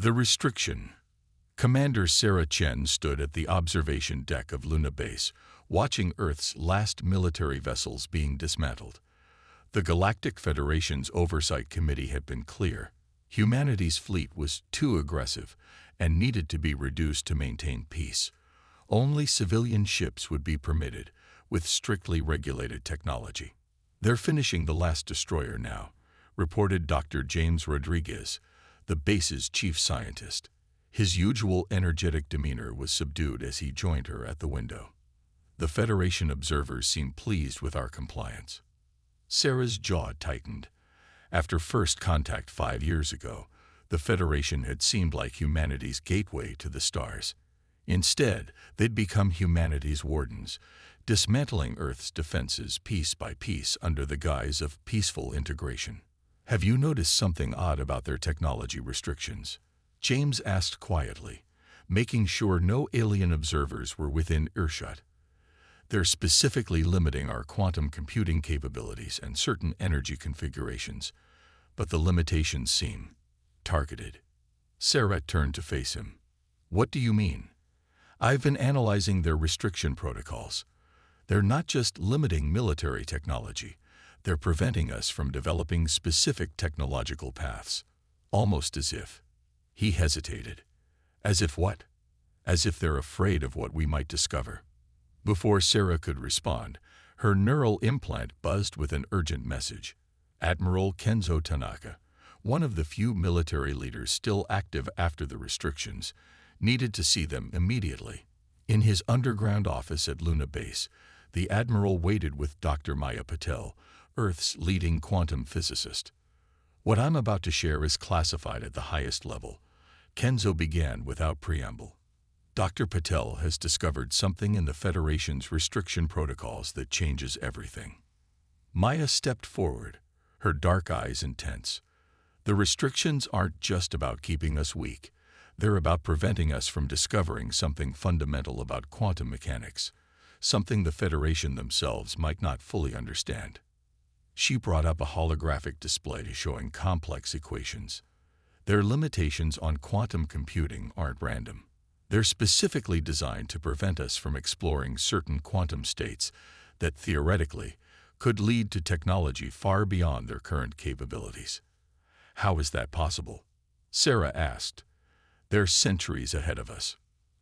The restriction. Commander Sarah Chen stood at the observation deck of Luna Base, watching Earth's last military vessels being dismantled. The Galactic Federation's Oversight Committee had been clear. Humanity's fleet was too aggressive and needed to be reduced to maintain peace. Only civilian ships would be permitted, with strictly regulated technology. "They're finishing the last destroyer now," reported Dr. James Rodriguez, the base's chief scientist. His usual energetic demeanor was subdued as he joined her at the window. "The Federation observers seem pleased with our compliance." Sarah's jaw tightened. After first contact 5 years ago, the Federation had seemed like humanity's gateway to the stars. Instead, they'd become humanity's wardens, dismantling Earth's defenses piece by piece under the guise of peaceful integration. "Have you noticed something odd about their technology restrictions?" James asked quietly, making sure no alien observers were within earshot. "They're specifically limiting our quantum computing capabilities and certain energy configurations, but the limitations seem targeted." Sarah turned to face him. "What do you mean?" "I've been analyzing their restriction protocols. They're not just limiting military technology, they're preventing us from developing specific technological paths, almost as if—" He hesitated. "As if what?" "As if they're afraid of what we might discover." Before Sarah could respond, her neural implant buzzed with an urgent message. Admiral Kenzo Tanaka, one of the few military leaders still active after the restrictions, needed to see them immediately. In his underground office at Luna Base, the Admiral waited with Dr. Maya Patel, Earth's leading quantum physicist. "What I'm about to share is classified at the highest level," Kenzo began without preamble. "Dr. Patel has discovered something in the Federation's restriction protocols that changes everything." Maya stepped forward, her dark eyes intense. "The restrictions aren't just about keeping us weak. They're about preventing us from discovering something fundamental about quantum mechanics, something the Federation themselves might not fully understand." She brought up a holographic display showing complex equations. "Their limitations on quantum computing aren't random. They're specifically designed to prevent us from exploring certain quantum states that, theoretically, could lead to technology far beyond their current capabilities." "How is that possible?" Sarah asked. "They're centuries ahead of us."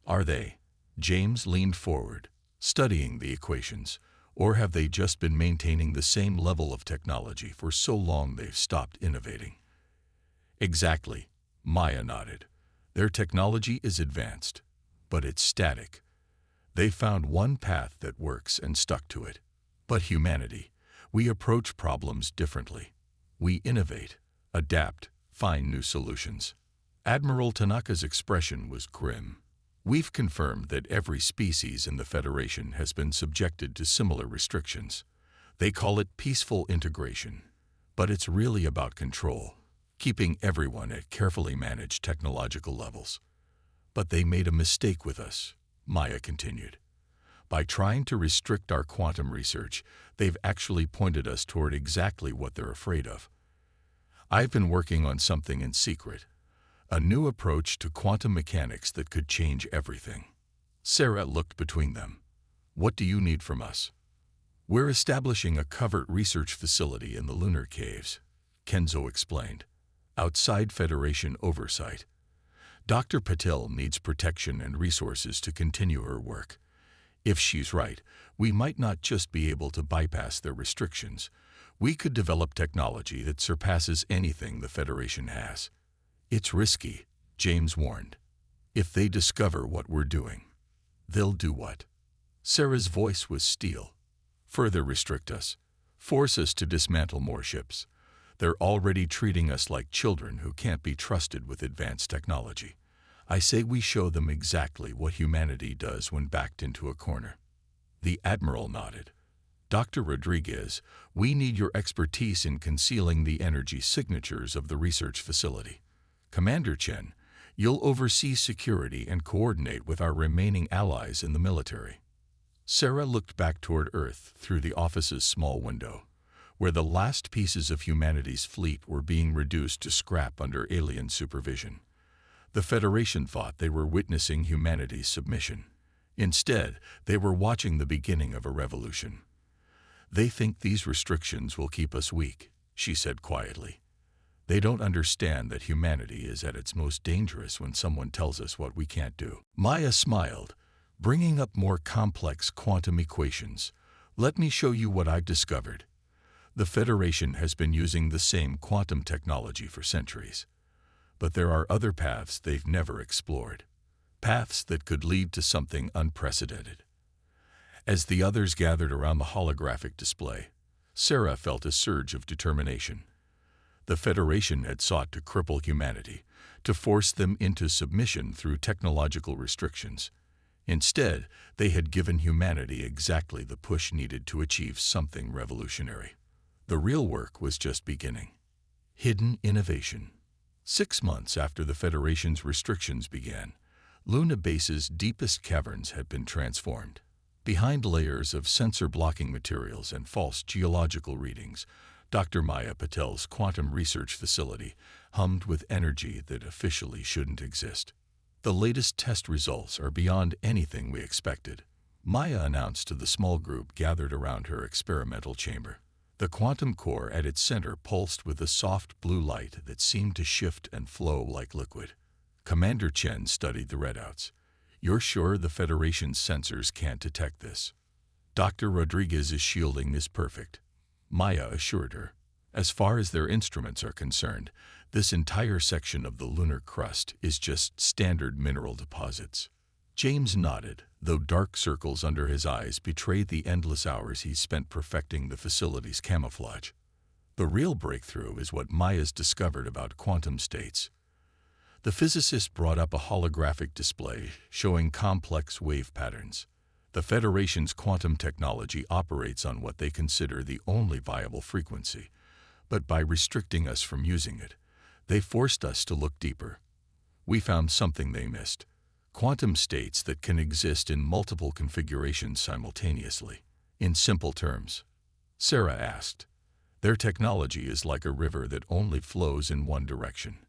"Are they?" James leaned forward, studying the equations. "Or have they just been maintaining the same level of technology for so long they've stopped innovating?" "Exactly," Maya nodded. "Their technology is advanced, but it's static. They found one path that works and stuck to it. But humanity, we approach problems differently. We innovate, adapt, find new solutions." Admiral Tanaka's expression was grim. "We've confirmed that every species in the Federation has been subjected to similar restrictions. They call it peaceful integration, but it's really about control, keeping everyone at carefully managed technological levels." "But they made a mistake with us," Maya continued. "By trying to restrict our quantum research, they've actually pointed us toward exactly what they're afraid of. I've been working on something in secret, a new approach to quantum mechanics that could change everything." Sarah looked between them. "What do you need from us?" "We're establishing a covert research facility in the lunar caves," Kenzo explained, "outside Federation oversight. Dr. Patel needs protection and resources to continue her work. If she's right, we might not just be able to bypass their restrictions. We could develop technology that surpasses anything the Federation has." "It's risky," James warned. "If they discover what we're doing." "They'll do what?" Sarah's voice was steel. "Further restrict us. Force us to dismantle more ships. They're already treating us like children who can't be trusted with advanced technology. I say we show them exactly what humanity does when backed into a corner." The Admiral nodded. "Dr. Rodriguez, we need your expertise in concealing the energy signatures of the research facility. Commander Chen, you'll oversee security and coordinate with our remaining allies in the military." Sarah looked back toward Earth through the office's small window, where the last pieces of humanity's fleet were being reduced to scrap under alien supervision. The Federation thought they were witnessing humanity's submission. Instead, they were watching the beginning of a revolution. "They think these restrictions will keep us weak," she said quietly. "They don't understand that humanity is at its most dangerous when someone tells us what we can't do." Maya smiled, bringing up more complex quantum equations. "Let me show you what I've discovered." The Federation has been using the same quantum technology for centuries. But there are other paths they've never explored. Paths that could lead to something unprecedented. As the others gathered around the holographic display, Sarah felt a surge of determination. The Federation had sought to cripple humanity, to force them into submission through technological restrictions. Instead, they had given humanity exactly the push needed to achieve something revolutionary. The real work was just beginning. Hidden innovation. 6 months after the Federation's restrictions began, Luna Base's deepest caverns had been transformed. Behind layers of sensor-blocking materials and false geological readings, Dr. Maya Patel's quantum research facility hummed with energy that officially shouldn't exist. "The latest test results are beyond anything we expected," Maya announced to the small group gathered around her experimental chamber. The quantum core at its center pulsed with a soft blue light that seemed to shift and flow like liquid. Commander Chen studied the readouts. "You're sure the Federation's sensors can't detect this?" "Dr. Rodriguez's shielding is perfect," Maya assured her. "As far as their instruments are concerned, this entire section of the lunar crust is just standard mineral deposits." James nodded, though dark circles under his eyes betrayed the endless hours he spent perfecting the facility's camouflage. The real breakthrough is what Maya's discovered about quantum states. The physicist brought up a holographic display showing complex wave patterns. The Federation's quantum technology operates on what they consider the only viable frequency, but by restricting us from using it, they forced us to look deeper. We found something they missed: quantum states that can exist in multiple configurations simultaneously. In simple terms, Sarah asked, "Their technology is like a river that only flows in one direction.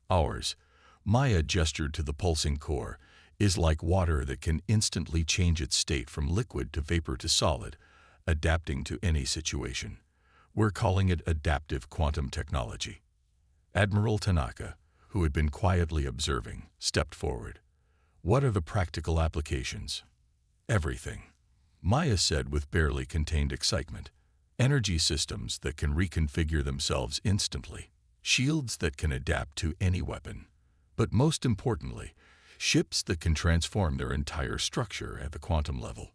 Ours," Maya gestured to the pulsing core, "is like water that can instantly change its state from liquid to vapor to solid, adapting to any situation. We're calling it adaptive quantum technology." Admiral Tanaka, who had been quietly observing, stepped forward. "What are the practical applications?" "Everything," Maya said with barely contained excitement. "Energy systems that can reconfigure themselves instantly, shields that can adapt to any weapon, but most importantly, ships that can transform their entire structure at the quantum level."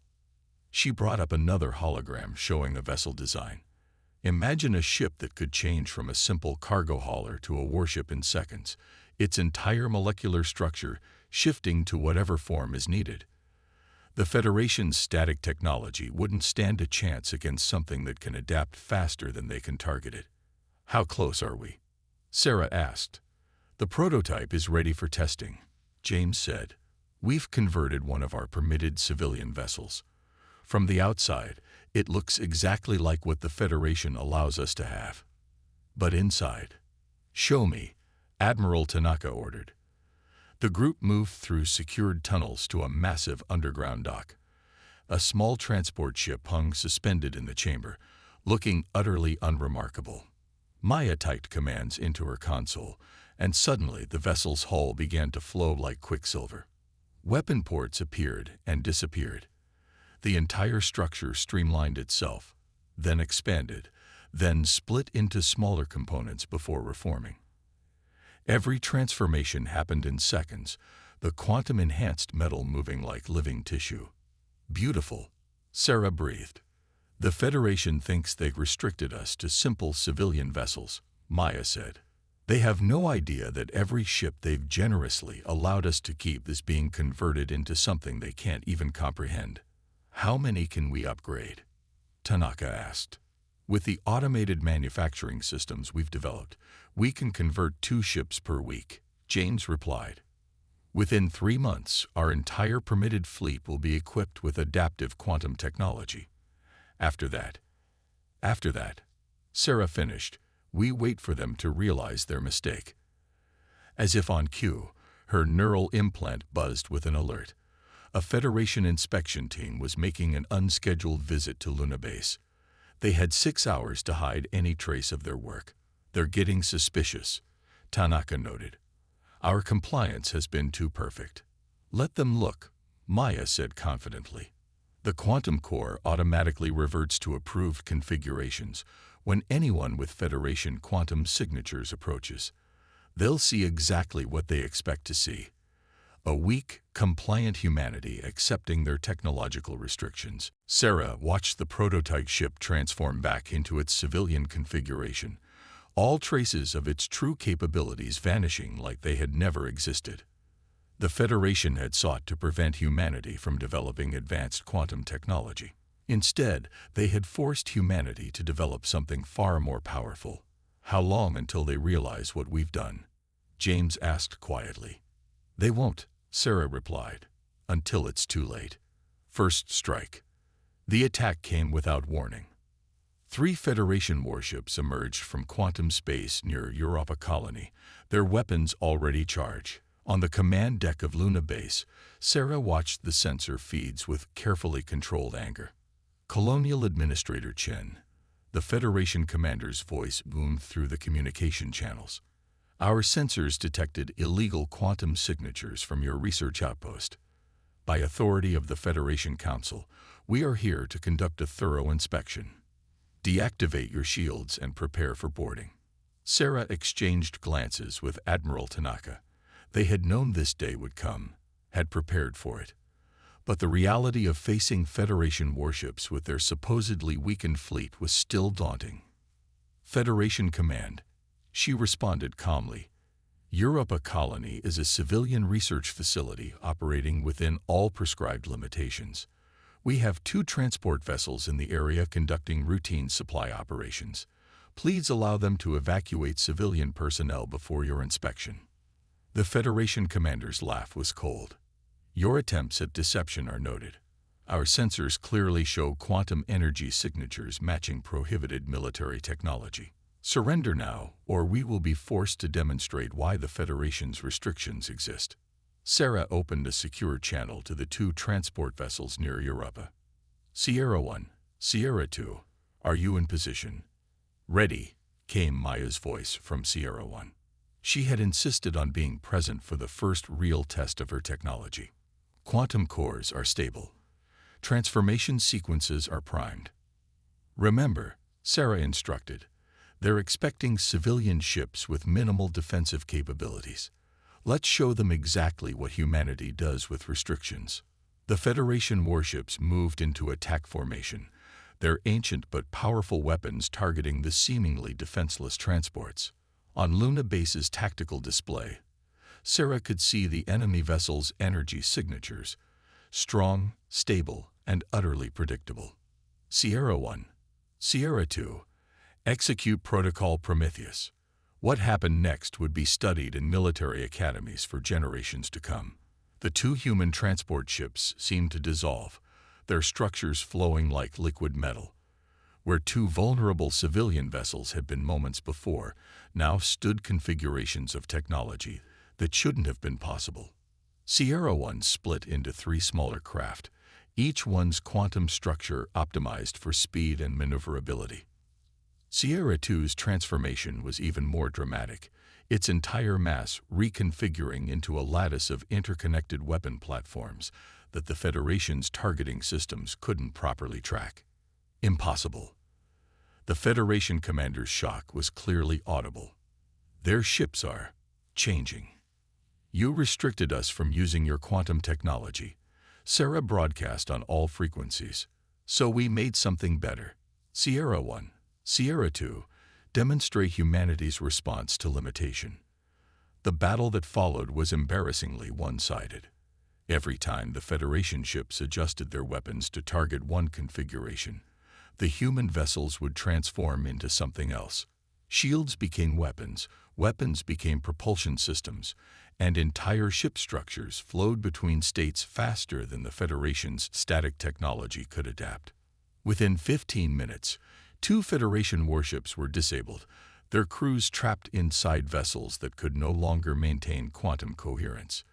She brought up another hologram showing a vessel design. "Imagine a ship that could change from a simple cargo hauler to a warship in seconds, its entire molecular structure shifting to whatever form is needed. The Federation's static technology wouldn't stand a chance against something that can adapt faster than they can target it." "How close are we?" Sarah asked. "The prototype is ready for testing," James said. "We've converted one of our permitted civilian vessels. From the outside, it looks exactly like what the Federation allows us to have. But inside—" "Show me," Admiral Tanaka ordered. The group moved through secured tunnels to a massive underground dock. A small transport ship hung suspended in the chamber, looking utterly unremarkable. Maya typed commands into her console, and suddenly the vessel's hull began to flow like quicksilver. Weapon ports appeared and disappeared. The entire structure streamlined itself, then expanded, then split into smaller components before reforming. Every transformation happened in seconds, the quantum-enhanced metal moving like living tissue. "Beautiful," Sarah breathed. "The Federation thinks they've restricted us to simple civilian vessels," Maya said. "They have no idea that every ship they've generously allowed us to keep is being converted into something they can't even comprehend." "How many can we upgrade?" Tanaka asked. "With the automated manufacturing systems we've developed, we can convert 2 ships per week," James replied. "Within 3 months, our entire permitted fleet will be equipped with adaptive quantum technology. After that, Sarah finished, we wait for them to realize their mistake." As if on cue, Her neural implant buzzed with an alert. A Federation inspection team was making an unscheduled visit to Luna Base. They had 6 hours to hide any trace of their work. "They're getting suspicious," Tanaka noted. "Our compliance has been too perfect." "Let them look," Maya said confidently. The quantum core automatically reverts to approved configurations when anyone with Federation quantum signatures approaches. They'll see exactly what they expect to see: a weak, compliant humanity accepting their technological restrictions. Sarah watched the prototype ship transform back into its civilian configuration, all traces of its true capabilities vanishing like they had never existed. The Federation had sought to prevent humanity from developing advanced quantum technology. Instead, they had forced humanity to develop something far more powerful. "How long until they realize what we've done?" James asked quietly. "They won't," Sarah replied, "until it's too late." First strike. The attack came without warning. 3 Federation warships emerged from quantum space near Europa Colony, their weapons already charged. On the command deck of Luna Base, Sarah watched the sensor feeds with carefully controlled anger. "Colonial Administrator Chen," the Federation commander's voice boomed through the communication channels. "Our sensors detected illegal quantum signatures from your research outpost. By authority of the Federation Council, we are here to conduct a thorough inspection. Deactivate your shields and prepare for boarding." Sarah exchanged glances with Admiral Tanaka. They had known this day would come, had prepared for it. But the reality of facing Federation warships with their supposedly weakened fleet was still daunting. "Federation Command," she responded calmly. "Europa Colony is a civilian research facility operating within all prescribed limitations. We have 2 transport vessels in the area conducting routine supply operations. Please allow them to evacuate civilian personnel before your inspection." The Federation commander's laugh was cold. "Your attempts at deception are noted. Our sensors clearly show quantum energy signatures matching prohibited military technology. Surrender now, or we will be forced to demonstrate why the Federation's restrictions exist." Sarah opened a secure channel to the 2 transport vessels near Europa. "Sierra 1, Sierra 2, are you in position?" "Ready," came Maya's voice from Sierra 1. She had insisted on being present for the first real test of her technology. "Quantum cores are stable. Transformation sequences are primed." "Remember," Sarah instructed, "they're expecting civilian ships with minimal defensive capabilities. Let's show them exactly what humanity does with restrictions." The Federation warships moved into attack formation, their ancient but powerful weapons targeting the seemingly defenseless transports. On Luna Base's tactical display, Sarah could see the enemy vessel's energy signatures, strong, stable, and utterly predictable. "Sierra 1, Sierra 2, execute Protocol Prometheus." What happened next would be studied in military academies for generations to come. The 2 human transport ships seemed to dissolve, their structures flowing like liquid metal. Where 2 vulnerable civilian vessels had been moments before, now stood configurations of technology that shouldn't have been possible. Sierra 1 split into 3 smaller craft, each one's quantum structure optimized for speed and maneuverability. Sierra 2's transformation was even more dramatic, its entire mass reconfiguring into a lattice of interconnected weapon platforms that the Federation's targeting systems couldn't properly track. "Impossible." The Federation commander's shock was clearly audible. "Their ships are changing. You restricted us from using your quantum technology." Sarah broadcast on all frequencies. "So we made something better. Sierra 1, Sierra 2, demonstrate humanity's response to limitation." The battle that followed was embarrassingly one-sided. Every time the Federation ships adjusted their weapons to target one configuration, the human vessels would transform into something else. Shields became weapons, weapons became propulsion systems, and entire ship structures flowed between states faster than the Federation's static technology could adapt. Within 15 minutes, 2 Federation warships were disabled, their crews trapped inside vessels that could no longer maintain quantum coherence.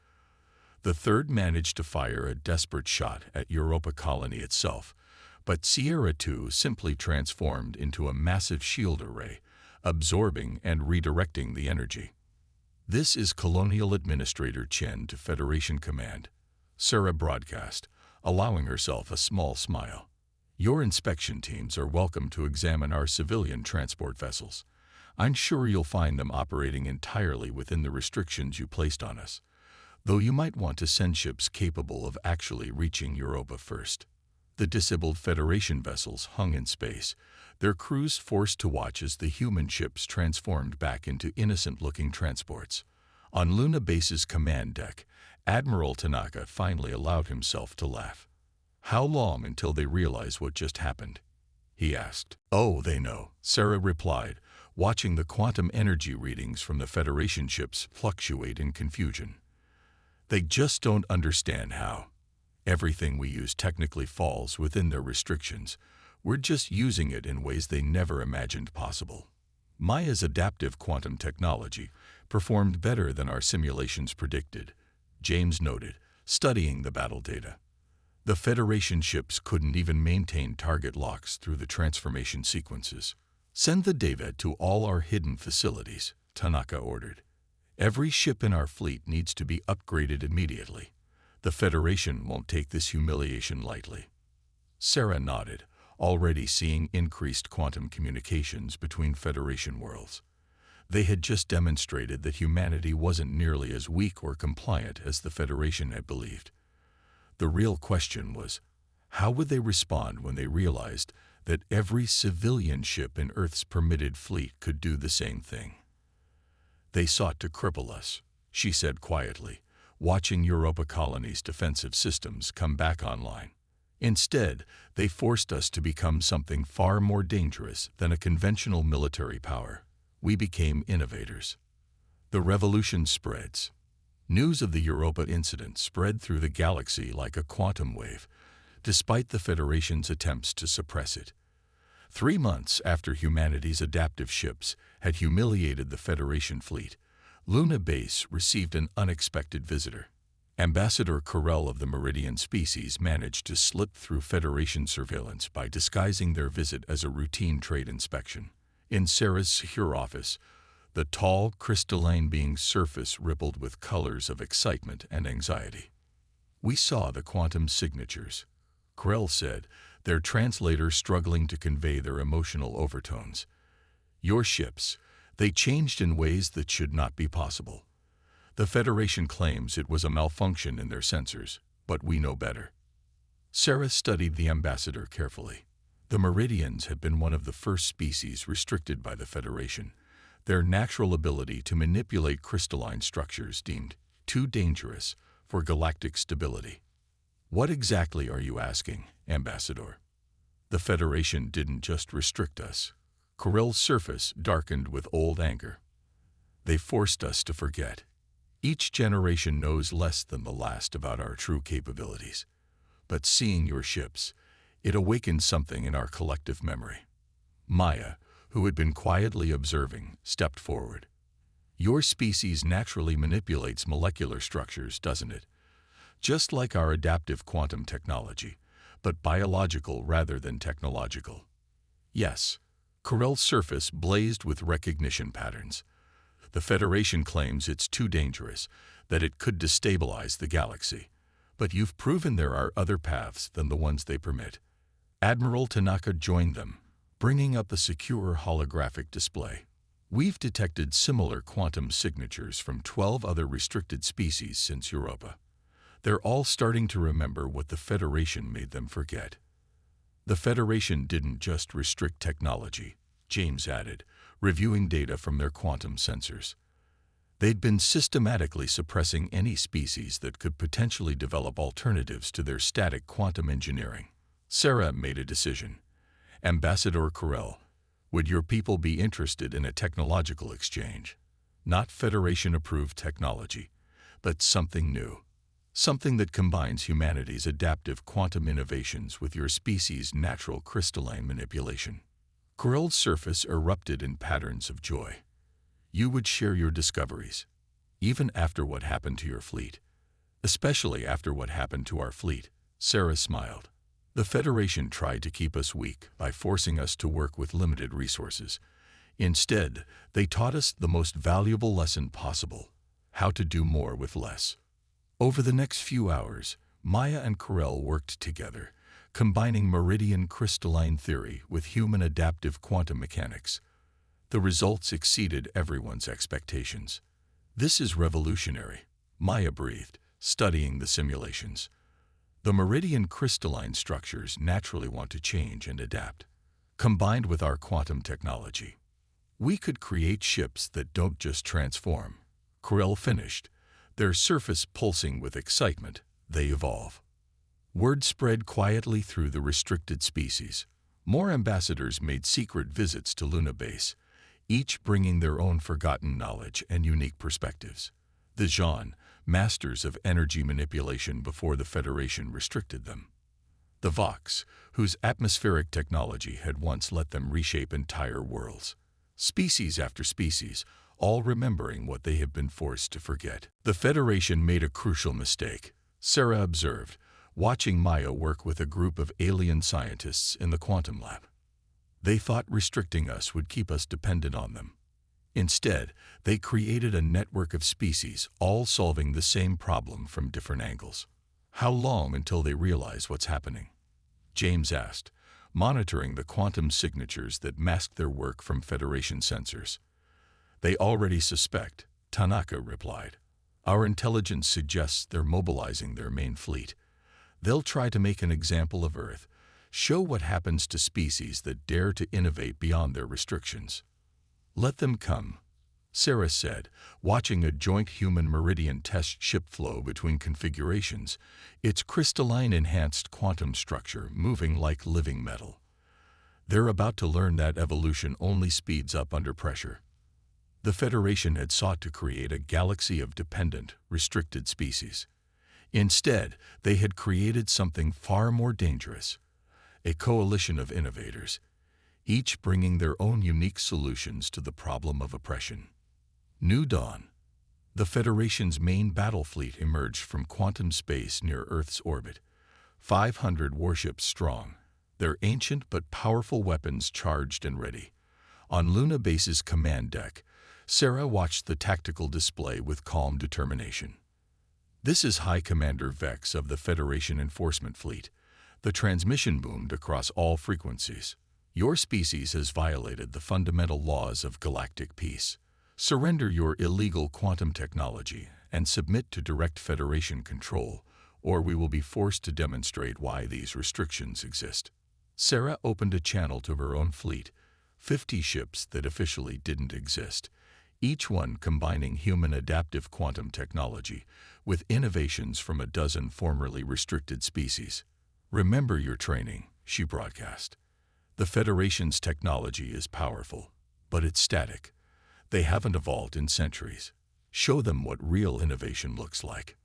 The third managed to fire a desperate shot at Europa colony itself, but Sierra 2 simply transformed into a massive shield array, absorbing and redirecting the energy. "This is Colonial Administrator Chen to Federation Command," Sarah broadcast, allowing herself a small smile. "Your inspection teams are welcome to examine our civilian transport vessels. I'm sure you'll find them operating entirely within the restrictions you placed on us, though you might want to send ships capable of actually reaching Europa first." The disabled Federation vessels hung in space, their crews forced to watch as the human ships transformed back into innocent-looking transports. On Luna Base's command deck, Admiral Tanaka finally allowed himself to laugh. "How long until they realize what just happened?" he asked. "Oh, they know," Sarah replied, watching the quantum energy readings from the Federation ships fluctuate in confusion. "They just don't understand how. Everything we use technically falls within their restrictions. We're just using it in ways they never imagined possible. Maya's adaptive quantum technology performed better than our simulations predicted," James noted, studying the battle data. "The Federation ships couldn't even maintain target locks through the transformation sequences." "Send the data to all our hidden facilities," Tanaka ordered. "Every ship in our fleet needs to be upgraded immediately. The Federation won't take this humiliation lightly." Sarah nodded, already seeing increased quantum communications between Federation worlds. They had just demonstrated that humanity wasn't nearly as weak or compliant as the Federation had believed. The real question was, how would they respond when they realized that every civilian ship in Earth's permitted fleet could do the same thing? "They sought to cripple us," she said quietly, watching Europa colony's defensive systems come back online. "Instead, they forced us to become something far more dangerous than a conventional military power. We became innovators." The revolution spreads. News of the Europa incident spread through the galaxy like a quantum wave, despite the Federation's attempts to suppress it. 3 months after humanity's adaptive ships had humiliated the Federation fleet, Luna Base received an unexpected visitor. Ambassador Cripple of the Meridian species managed to slip through Federation surveillance by disguising their visit as a routine trade inspection. In Sarah's secure office, the tall, crystalline being's surface rippled with colors of excitement and anxiety. "We saw the quantum signatures," Cripple said, their translator struggling to convey their emotional overtones. "Your ships, they changed in ways that should not be possible. The Federation claims it was a malfunction in their sensors, but we know better." Sarah studied the ambassador carefully. The Meridians had been one of the first species restricted by the Federation, their natural ability to manipulate crystalline structures deemed too dangerous for galactic stability. "What exactly are you asking, Ambassador?" "The Federation didn't just restrict us." Criple's surface darkened with old anger. "They forced us to forget. Each generation knows less than the last about our true capabilities. But seeing your ships, it awakened something in our collective memory." Maya, who had been quietly observing, stepped forward. "Your species naturally manipulates molecular structures, doesn't it? Just like our adaptive quantum technology, but biological rather than technological." "Yes." Criple's surface blazed with recognition patterns. "The Federation claims it's too dangerous, that it could destabilize the galaxy. But you've proven there are other paths than the ones they permit." Admiral Tanaka joined them, bringing up the secure holographic display. "We've detected similar quantum signatures from 12 other restricted species since Europa. They're all starting to remember what the Federation made them forget." "The Federation didn't just restrict technology," James added, reviewing data from their quantum sensors. "They'd been systematically suppressing any species that could potentially develop alternatives to their static quantum engineering." Sarah made a decision. "Ambassador Cripple, would your people be interested in a technological exchange? Not Federation-approved technology, but something new. Something that combines humanity's adaptive quantum innovations with your species' natural crystalline manipulation." Crippled surface erupted in patterns of joy. You would share your discoveries, even after what happened to your fleet. Especially after what happened to our fleet, Sarah smiled. The Federation tried to keep us weak by forcing us to work with limited resources. Instead, they taught us the most valuable lesson possible: how to do more with less. Over the next few hours, Maya and Cripple worked together, combining meridian crystalline theory with human adaptive quantum mechanics. The results exceeded everyone's expectations. "This is revolutionary," Maya breathed, studying the simulations. The meridian crystalline structures naturally want to change and adapt. Combined with our quantum technology, we could create ships that don't just transform. Cripple finished, their surface pulsing with excitement. They evolve. Word spread quietly through the restricted species. More ambassadors made secret visits to Luna Base, each bringing their own forgotten knowledge and unique perspectives. The Jean, masters of energy manipulation before the Federation restricted them. The Vox, whose atmospheric technology had once let them reshape entire worlds. Species after species, all remembering what they have been forced to forget. The Federation made a crucial mistake, Sarah observed, watching Maya work with a group of alien scientists in the quantum lab. They thought restricting us would keep us dependent on them. Instead, they created a network of species, all solving the same problem from different angles. "How long until they realize what's happening?" James asked, monitoring the quantum signatures that masked their work from Federation sensors. "They already suspect," Tanaka replied. "Our intelligence suggests they're mobilizing their main fleet. They'll try to make an example of Earth, show what happens to species that dare to innovate beyond their restrictions." "Let them come," Sarah said, watching a joint human meridian test ship flow between configurations, its crystalline enhanced quantum structure moving like living metal. "They're about to learn that evolution only speeds up under pressure." The Federation had sought to create a galaxy of dependent, restricted species. Instead, they had created something far more dangerous: a coalition of innovators, each bringing their own unique solutions to the problem of oppression. New dawn. The Federation's main battle fleet emerged from quantum space near Earth's orbit, 500 warships strong, their ancient but powerful weapons charged and ready. On Luna Base's command deck, Sarah watched the tactical display with calm determination. "This is High Commander Vex of the Federation Enforcement Fleet." The transmission boomed across all frequencies. "Your species has violated the fundamental laws of galactic peace. Surrender your illegal quantum technology and submit to direct Federation control, or we will be forced to demonstrate why these restrictions exist." Sarah opened a channel to her own fleet, 50 ships that officially didn't exist, each one combining human adaptive quantum technology with innovations from a dozen formerly restricted species. "Remember your training," she broadcast. "The Federation's technology is powerful, but it's static. They haven't evolved in centuries. Show them what real innovation looks like."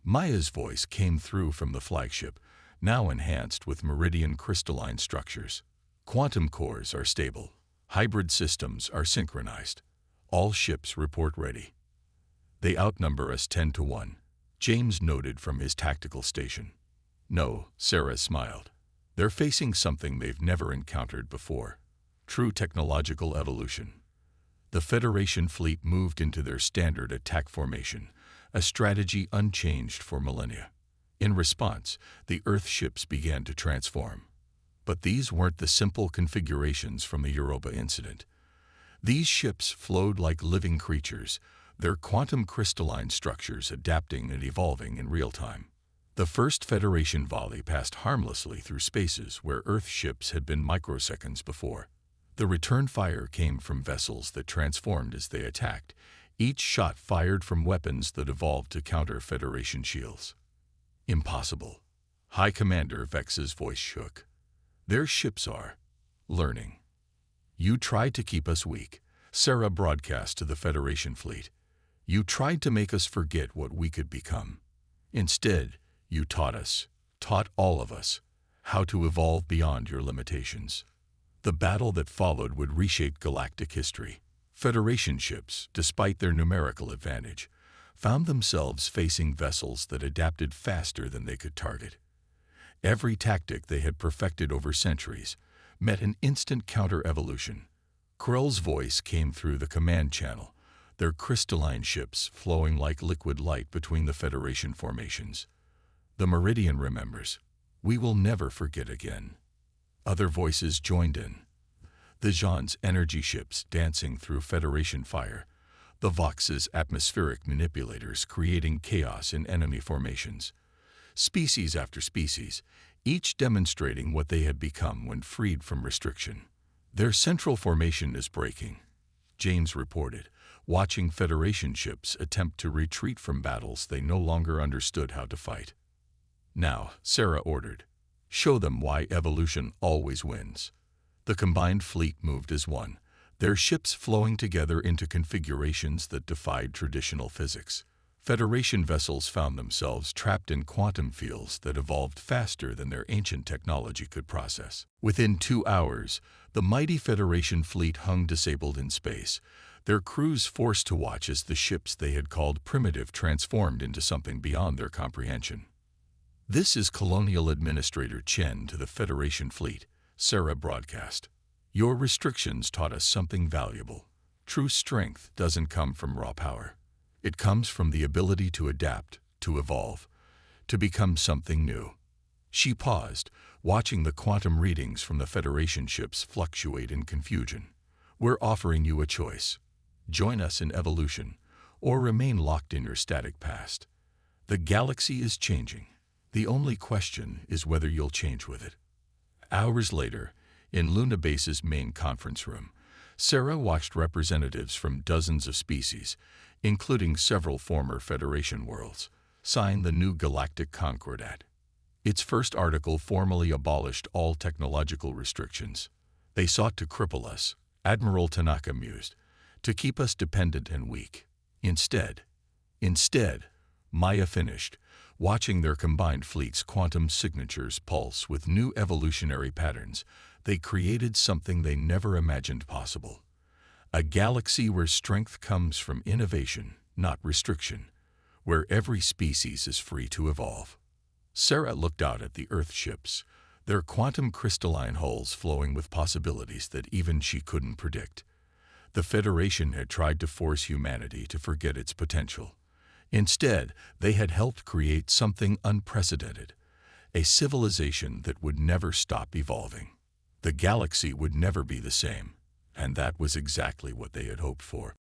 Maya's voice came through from the flagship, now enhanced with meridian crystalline structures. "Quantum cores are stable. Hybrid systems are synchronized. All ships report ready." "They outnumber us 10 to 1, James noted from his tactical station. "No," Sarah smiled. "They're facing something they've never encountered before. True technological evolution." The Federation fleet moved into their standard attack formation, a strategy unchanged for millennia. In response, the Earth ships began to transform. But these weren't the simple configurations from the Europa incident. These ships flowed like living creatures, their quantum crystalline structures adapting and evolving in real time. The first Federation volley passed harmlessly through spaces where Earth ships had been microseconds before. The return fire came from vessels that transformed as they attacked, each shot fired from weapons that evolved to counter Federation shields. "Impossible." High Commander Vex's voice shook. "Their ships are learning. You tried to keep us weak," Sarah broadcast to the Federation fleet. "You tried to make us forget what we could become. Instead, you taught all of us, how to evolve beyond your limitations." The battle that followed would reshape galactic history. Federation ships, despite their numerical advantage, found themselves facing vessels that adapted faster than they could target. Every tactic they had perfected over centuries met an instant counter-evolution. Krill's voice came through the command channel, their crystalline ships flowing like liquid light between the Federation formations. The Meridian remembers. We will never forget again. Other voices joined in. The Jean's energy ships dancing through Federation fire, the Vox's atmospheric manipulators creating chaos in enemy formations. Species after species, each demonstrating what they had become when freed from restriction. Their central formation is breaking, James reported, watching Federation ships attempt to retreat from battles they no longer understood how to fight. Now, Sarah ordered, show them why evolution always wins. The combined fleet moved as one, their ships flowing together into configurations that defied traditional physics. Federation vessels found themselves trapped in quantum fields that evolved faster than their ancient technology could process. Within 2 hours, the mighty Federation fleet hung disabled in space, their crews forced to watch as the ships they had called primitive transformed into something beyond their comprehension. This is Colonial Administrator Chen to the Federation fleet, Sarah broadcast. Your restrictions taught us something valuable. True strength doesn't come from raw power. It comes from the ability to adapt, to evolve, to become something new. She paused, watching the quantum readings from the Federation ships fluctuate in confusion. We're offering you a choice. Join us in evolution, or remain locked in your static past. The galaxy is changing. The only question is whether you'll change with it. Hours later, in Luna Base's main conference room, Sarah watched representatives from dozens of species, including several former Federation worlds, sign the new Galactic Concordat. Its first article formally abolished all technological restrictions. They sought to cripple us, Admiral Tanaka mused, to keep us dependent and weak. Instead, Maya finished, watching their combined fleet's quantum signatures pulse with new evolutionary patterns. They created something they never imagined possible. A galaxy where strength comes from innovation, not restriction, where every species is free to evolve. Sarah looked out at the Earth ships, their quantum crystalline hulls flowing with possibilities that even she couldn't predict. The Federation had tried to force humanity to forget its potential. Instead, they had helped create something unprecedented, a civilization that would never stop evolving. The galaxy would never be the same, and that was exactly what they had hoped for.